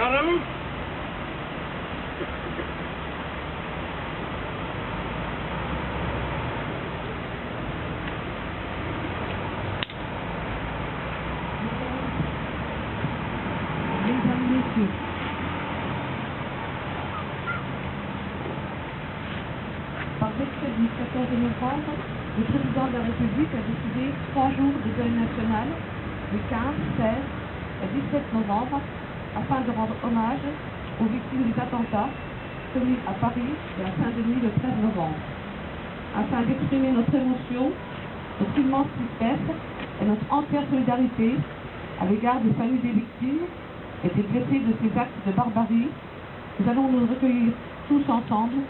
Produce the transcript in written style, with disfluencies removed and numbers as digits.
Madame? Mesdames, Messieurs, par décret du 14 novembre, le président de la République a décidé 3 jours de deuil national, le 15, 16 et 17 novembre, afin de rendre hommage aux victimes des attentats commis à Paris et à Saint-Denis le 13 novembre, afin d'exprimer notre émotion, notre immense tristesse et notre entière solidarité à l'égard des familles des victimes et des blessés de ces actes de barbarie. Nous allons nous recueillir tous ensemble